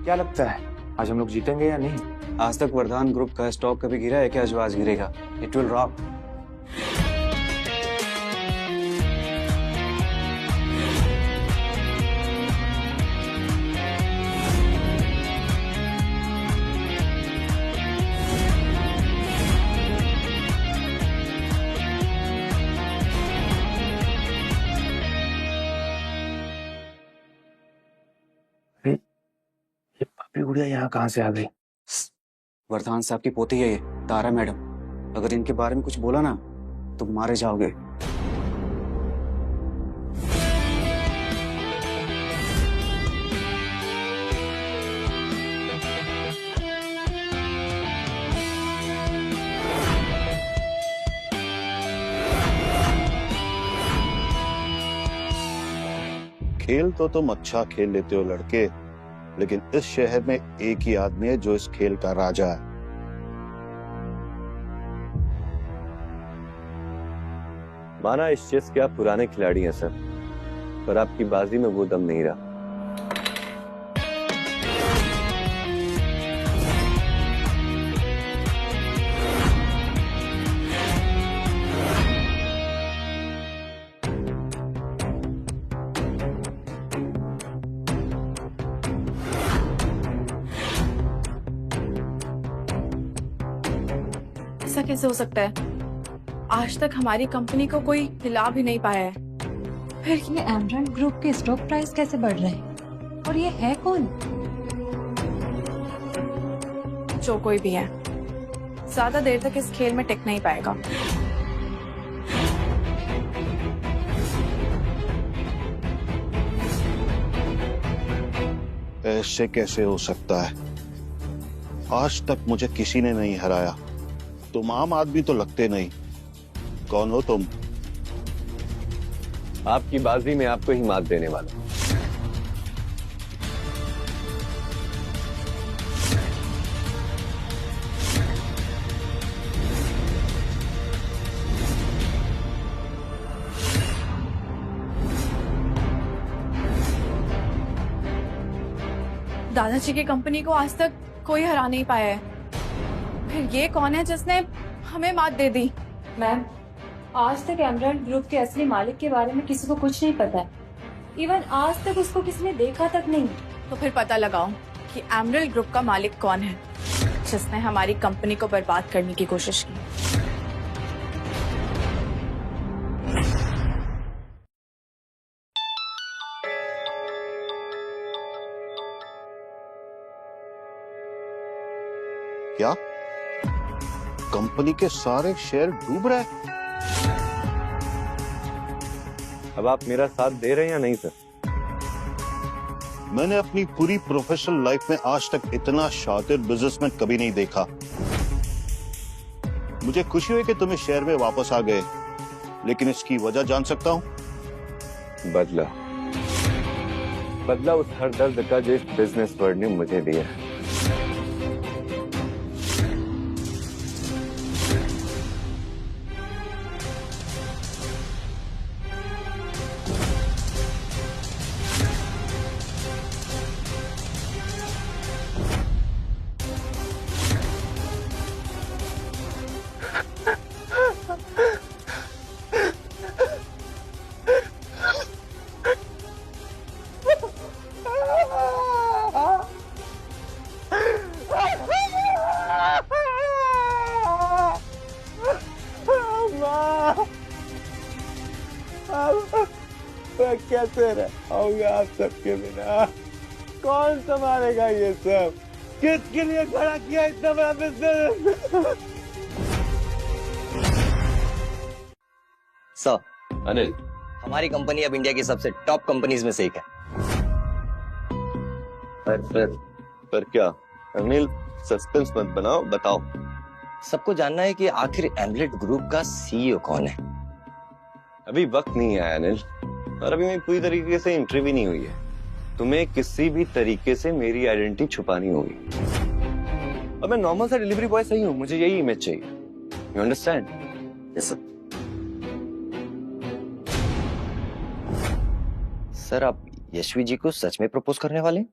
क्या लगता है आज हम लोग जीतेंगे या नहीं? आज तक वर्धान ग्रुप का स्टॉक कभी गिरा है क्या जो आज गिरेगा? It will rock. ये पपी गुड़िया यहाँ कहाँ से आ गई? वर्धान साहब की पोती है ये, तारा मैडम। अगर इनके बारे में कुछ बोला ना तो मारे जाओगे। खेल तो तुम अच्छा खेल लेते हो लड़के, लेकिन इस शहर में एक ही आदमी है जो इस खेल का राजा है। माना इस चेस के आप पुराने खिलाड़ी हैं सर, पर आपकी बाजी में वो दम नहीं रहा। ऐसा कैसे हो सकता है? आज तक हमारी कंपनी को कोई हिला भी नहीं पाया है। फिर ये एमराल्ड ग्रुप के स्टॉक प्राइस कैसे बढ़ रहे हैं? और ये है कौन? जो कोई भी है, ज्यादा देर तक इस खेल में टिक नहीं पाएगा। ऐसे कैसे हो सकता है? आज तक मुझे किसी ने नहीं हराया। तुम आम आदमी तो लगते नहीं। कौन हो तुम? आपकी बाजी में आपको ही मात देने वाला। दादाजी की कंपनी को आज तक कोई हरा नहीं पाया है। फिर ये कौन है जिसने हमें मात दे दी? मैम, आज तक एमराल्ड ग्रुप के असली मालिक के बारे में किसी को कुछ नहीं पता है। इवन आज तक उसको किसी ने देखा तक नहीं। तो फिर पता लगाओ कि एमराल्ड ग्रुप का मालिक कौन है जिसने हमारी कंपनी को बर्बाद करने की कोशिश की। क्या कंपनी के सारे शेयर डूब रहे हैं? अब आप मेरा साथ दे रहे हैं या नहीं सर? मैंने अपनी पूरी प्रोफेशनल लाइफ में आज तक इतना शातिर बिजनेसमैन कभी नहीं देखा। मुझे खुशी हुई कि तुम इस शहर में वापस आ गए, लेकिन इसकी वजह जान सकता हूं? बदला उस हर दर्द का जो इस बिजनेस वर्ल्ड ने मुझे दिया है। मैं कैसे रहूंगा आप सबके बिना? कौन संभालेगा ये सब? किसके लिए खड़ा किया इतना बड़ा बिजनेस? सर, अनिल, हमारी कंपनी अब इंडिया की सबसे टॉप कंपनीज में से एक है। पर क्या? अनिल, सस्पेंस मत बनाओ, बताओ। सबको जानना है कि आखिर एमलेट ग्रुप का सीईओ कौन है। अभी वक्त नहीं आया अनिल, और अभी मेरी पूरी तरीके से एंट्री भी नहीं हुई है। तुम्हें किसी भी तरीके से मेरी आइडेंटिटी छुपानी होगी। और मैं नॉर्मल सा डिलीवरी बॉय सही हूं, मुझे यही इमेज चाहिए। You understand? Yes sir. Sir, आप यशवी जी को सच में प्रपोज करने वाले हैं?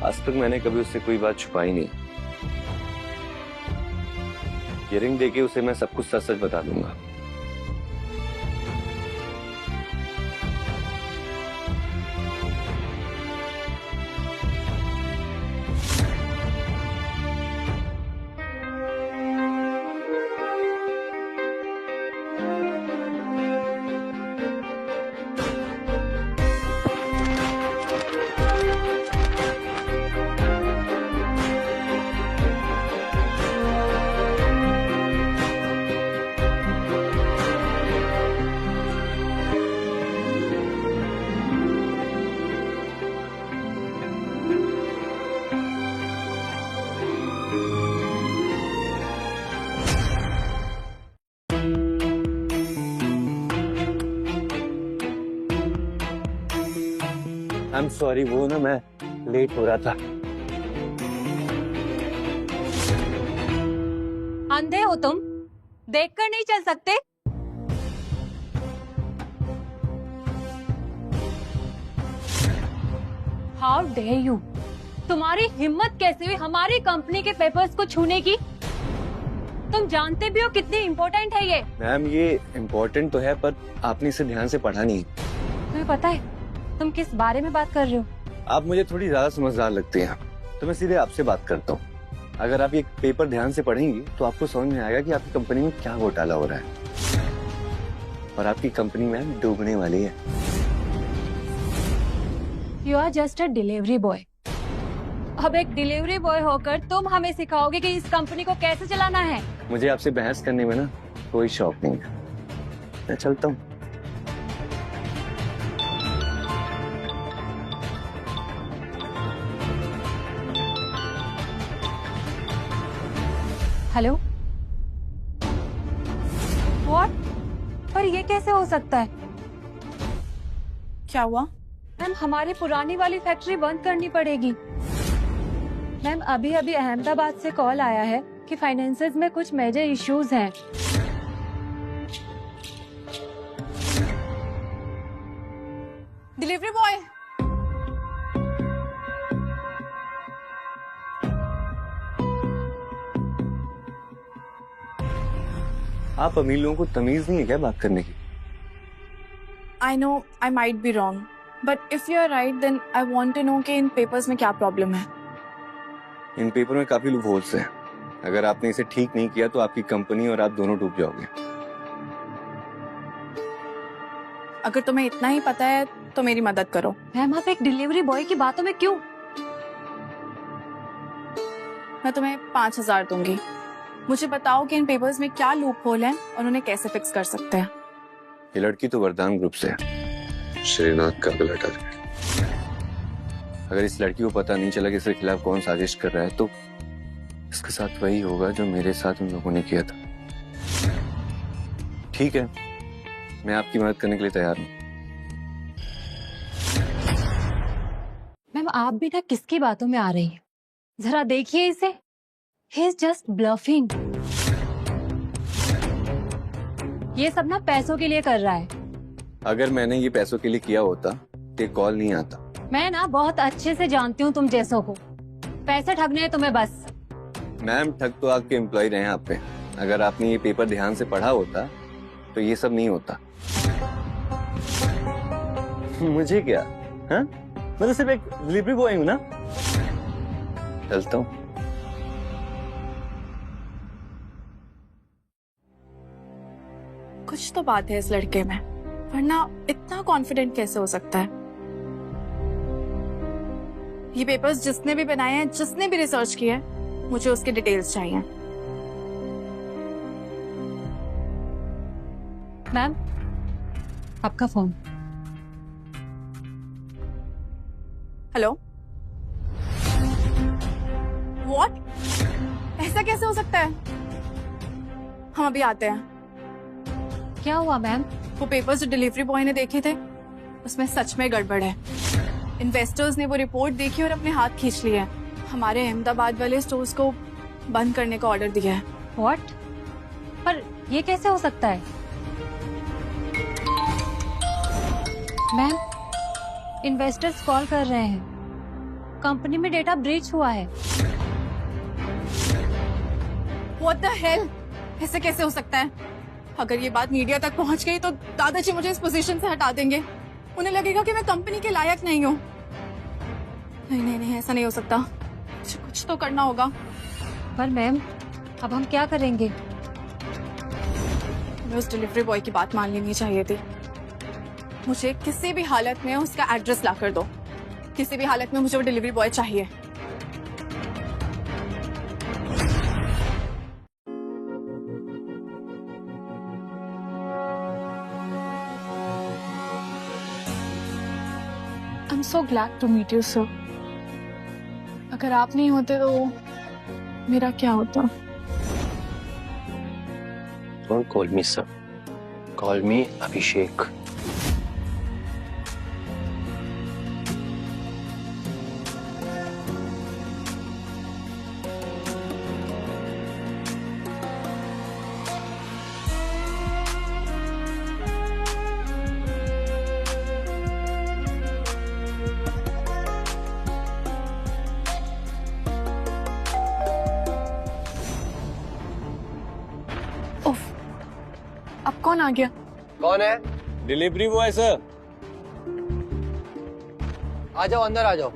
आज तक मैंने कभी उससे कोई बात छुपाई नहीं। ये रिंग देके उसे मैं सब कुछ सच सच बता दूंगा। आई एम सॉरी, वो ना मैं लेट हो रहा था। अंधे हो तुम? देखकर नहीं चल सकते? How dare you! तुम्हारी हिम्मत कैसे हुई हमारी कंपनी के पेपर्स को छूने की? तुम जानते भी हो कितनी इम्पोर्टेंट है ये। मैम ये इम्पोर्टेंट तो है, पर आपने इसे ध्यान से पढ़ा नहीं। तुम्हें पता है तुम किस बारे में बात कर रहे हो? आप मुझे थोड़ी ज्यादा समझदार लगती हैं, तो मैं सीधे आपसे बात करता हूँ। अगर आप ये पेपर ध्यान से पढ़ेंगी तो आपको समझ में आएगा कि आपकी कंपनी में क्या घोटाला हो रहा है और आपकी कंपनी में डूबने वाली है। You are just a delivery boy. अब एक डिलीवरी बॉय होकर तुम हमें सिखाओगे कि इस कंपनी को कैसे चलाना है? मुझे आपसे बहस करने में ना कोई शौक नहीं है। मैं चलता हूँ। हेलो? व्हाट? पर ये कैसे हो सकता है? क्या हुआ? मैम हमारी पुरानी वाली फैक्ट्री बंद करनी पड़ेगी। मैम अभी अभी अहमदाबाद से कॉल आया है कि फाइनेंसेस में कुछ मेजर इश्यूज हैं। डिलीवरी बॉय, आप अमीर लोगों को तमीज नहीं है क्या बात करने की? I know I might be wrong, but if you are right, then I want to know कि इन पेपर्स में क्या प्रॉब्लम है। इन पेपर में काफी लूप होल्स हैं। अगर आपने इसे ठीक नहीं किया तो आपकी कंपनी और आप दोनों डूब जाओगे। अगर तुम्हें इतना ही पता है तो मेरी मदद करो। मैम आप एक डिलीवरी बॉय की बातों में क्यों? मैं तुम्हें 5,000 दूंगी। मुझे बताओ कि इन पेपर्स में क्या लूप होल है और उन्हें कैसे फिक्स कर सकते हैं। ये लड़की तो वरदान ग्रुप से है, श्रीनाथ का अगला टारगेट। अगर इस लड़की को पता नहीं चला कि इसके खिलाफ कौन साजिश कर रहा है तो इसके साथ वही होगा जो मेरे साथ उन लोगों ने किया था। ठीक है, मैं आपकी मदद करने के लिए तैयार हूँ। मैम आप भी ना किसकी बातों में आ रही है? जरा देखिए इसे। He is just bluffing. ये सब ना पैसों के लिए कर रहा है। अगर मैंने ये पैसों के लिए किया होता तो कॉल नहीं आता। मैं ना बहुत अच्छे से जानती हूँ तुम जैसों को। पैसे ठगने हैं तुम्हें बस। मैम ठग तो आपके एम्प्लॉय रहे हैं आप पे। अगर आपने ये पेपर ध्यान से पढ़ा होता तो ये सब नहीं होता। मुझे क्या? हाँ? मैं तो सिर्फ एक डिलीवरी बॉय हूँ ना। चलता हूँ। कुछ तो बात है इस लड़के में, वरना इतना कॉन्फिडेंट कैसे हो सकता है? ये पेपर्स जिसने भी बनाए हैं, जिसने भी रिसर्च किया है, मुझे उसके डिटेल्स चाहिए। मैम आपका फोन। हेलो? व्हाट? ऐसा कैसे हो सकता है? हम अभी आते हैं। क्या हुआ मैम? वो पेपर्स जो डिलीवरी बॉय ने देखे थे उसमें सच में गड़बड़ है। इन्वेस्टर्स ने वो रिपोर्ट देखी और अपने हाथ खींच लिए। हमारे अहमदाबाद वाले स्टोर्स को बंद करने का ऑर्डर दिया है। व्हाट? पर ये कैसे हो सकता है? मैम इन्वेस्टर्स कॉल कर रहे हैं। कंपनी में डेटा ब्रीच हुआ है। What the hell? ऐसे कैसे हो सकता है? अगर ये बात मीडिया तक पहुंच गई तो दादाजी मुझे इस पोजीशन से हटा देंगे। उन्हें लगेगा कि मैं कंपनी के लायक नहीं हूँ। नहीं नहीं नहीं, ऐसा नहीं हो सकता। मुझे कुछ तो करना होगा। पर मैम, अब हम क्या करेंगे? मुझे उस डिलीवरी बॉय की बात मान लेनी चाहिए थी। मुझे किसी भी हालत में उसका एड्रेस ला कर दो। किसी भी हालत में मुझे वो डिलीवरी बॉय चाहिए। I'm so glad to meet you, sir. अगर आप नहीं होते तो मेरा क्या होता? Don't call me sir. Call me Abhishek. उफ, अब कौन आ गया? कौन है? Delivery boy sir. आ जाओ, अंदर आ जाओ।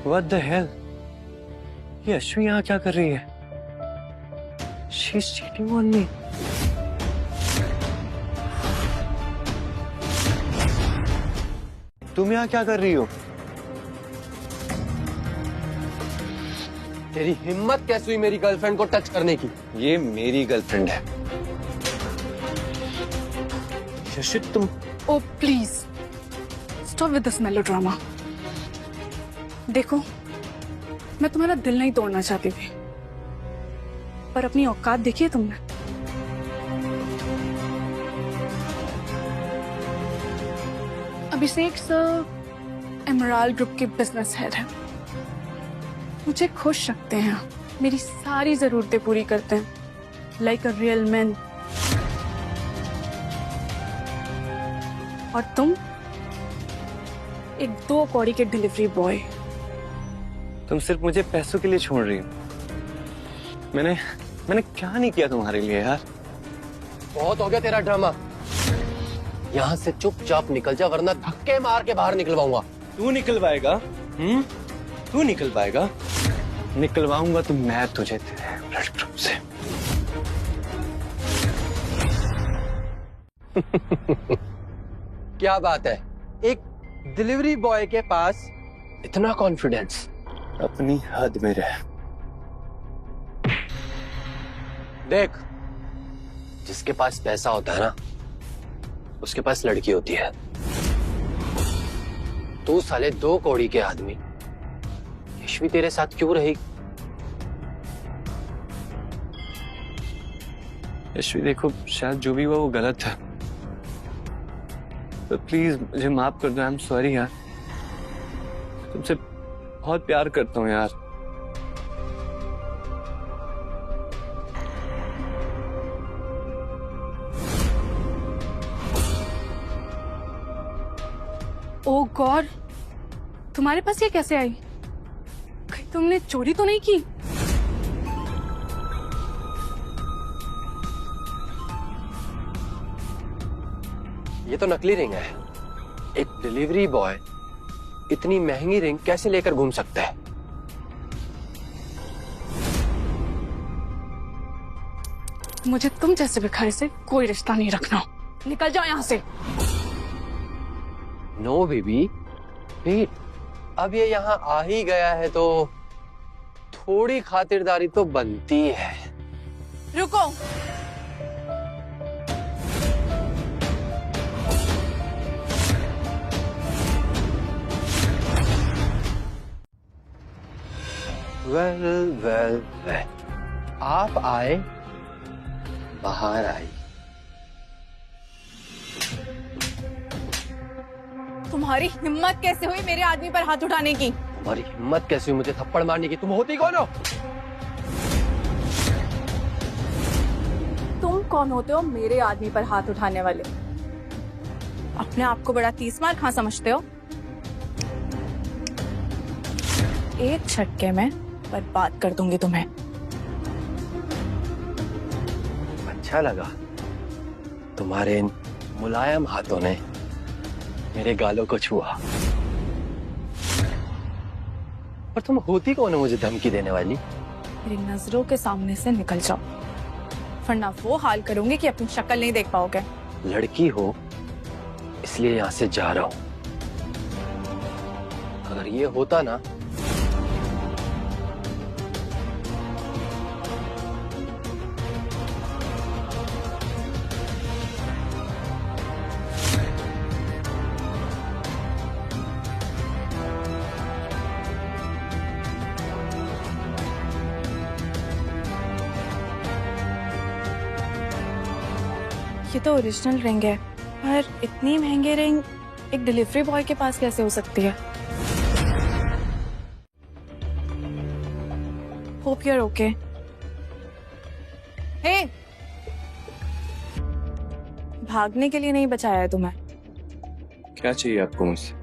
What the hell? ये अश्वी यहाँ क्या कर रही है? She's cheating on me. तुम यहाँ क्या कर रही हो? तेरी हिम्मत कैसे हुई मेरी गर्लफ्रेंड को टच करने की? ये मेरी गर्लफ्रेंड है। यशित तुम Oh please, stop with this melodrama. देखो, मैं तुम्हारा दिल नहीं तोड़ना चाहती थी, पर अपनी औकात देखी है तुमने? अभिषेक सर एमराल्ड ग्रुप के बिजनेस हेड है। मुझे खुश रखते हैं, मेरी सारी जरूरतें पूरी करते हैं, लाइक अ रियल मैन। और तुम एक 2 कौड़ी के डिलीवरी बॉय। तुम सिर्फ मुझे पैसों के लिए छोड़ रही हो। मैंने क्या नहीं किया तुम्हारे लिए यार। बहुत हो गया तेरा ड्रामा। यहाँ से चुपचाप निकल जा, वरना धक्के मार के बाहर निकलवाऊंगा। तू निकलवाएगा? तू निकलवाएगा? निकलवाऊंगा तो मैं तुझे तेरे ब्लड ग्रुप से। क्या बात है, एक डिलीवरी बॉय के पास इतना कॉन्फिडेंस? अपनी हद में रह। देख, जिसके पास पैसा होता है ना, उसके पास लड़की होती है। तू साले 2 कौड़ी के आदमी, यशवी तेरे साथ क्यों रहेगी? यशवी देखो, शायद जो भी हुआ वो गलत था, तो प्लीज मुझे माफ कर दो। आई एम सॉरी यार, तुमसे बहुत प्यार करता हूँ यार। ओह गॉड, तुम्हारे पास ये कैसे आई? कहीं तुमने चोरी तो नहीं की? ये तो नकली रिंग है। एक डिलीवरी बॉय इतनी महंगी रिंग कैसे लेकर घूम सकता है? मुझे तुम जैसे भिखारी से कोई रिश्ता नहीं रखना। निकल जाओ यहाँ से। No baby, wait. अब ये यहाँ आ ही गया है तो थोड़ी खातिरदारी तो बनती है। रुको, वेल वेल वेल, आप आए, बाहर आई। तुम्हारी हिम्मत कैसे हुई मेरे आदमी पर हाथ उठाने की? तुम्हारी हिम्मत कैसी हुई मुझे थप्पड़ मारने की? तुम होती कौन हो? तुम कौन होते हो मेरे आदमी पर हाथ उठाने वाले? अपने आप को बड़ा 30 मार खा समझते हो? एक झटके में बर्बाद कर दूंगी तुम्हें। अच्छा लगा तुम्हारे इन मुलायम हाथों ने मेरे गालों को छुआ। और तुम होती कौन हो मुझे धमकी देने वाली? मेरी नजरों के सामने से निकल जाओ, वरना वो हाल करूंगी कि अपनी शक्ल नहीं देख पाओगे। लड़की हो इसलिए यहां से जा रहा हूं। अगर ये होता ना ये तो ओरिजिनल रिंग है, पर इतनी महंगी रिंग एक डिलीवरी बॉय के पास कैसे हो सकती है? Hope you are okay. हे, भागने के लिए नहीं बचाया है तुम्हें। क्या चाहिए आपको मुझसे?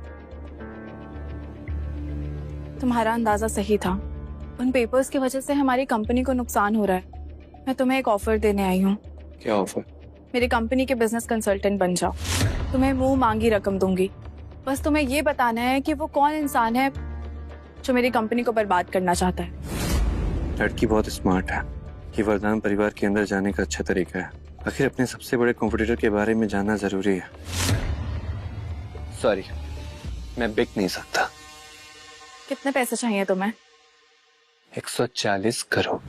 तुम्हारा अंदाजा सही था। उन पेपर्स की वजह से हमारी कंपनी को नुकसान हो रहा है। मैं तुम्हें एक ऑफर देने आई हूँ। क्या ऑफर? मेरी कंपनी के बिजनेस कंसल्टेंट बन जाओ। तुम्हें मुंह मांगी रकम दूंगी। बस तुम्हें ये बताना है कि वो कौन इंसान है जो मेरी कंपनी को बर्बाद करना चाहता है। लड़की बहुत स्मार्ट है। ये वरदान परिवार के अंदर जाने का अच्छा तरीका है। आखिर अपने सबसे बड़े कॉम्पिटिटर के बारे में जानना जरूरी है। सॉरी, मैं बिक नहीं सकता। कितने पैसे चाहिए तुम्हें? 140 करोड़।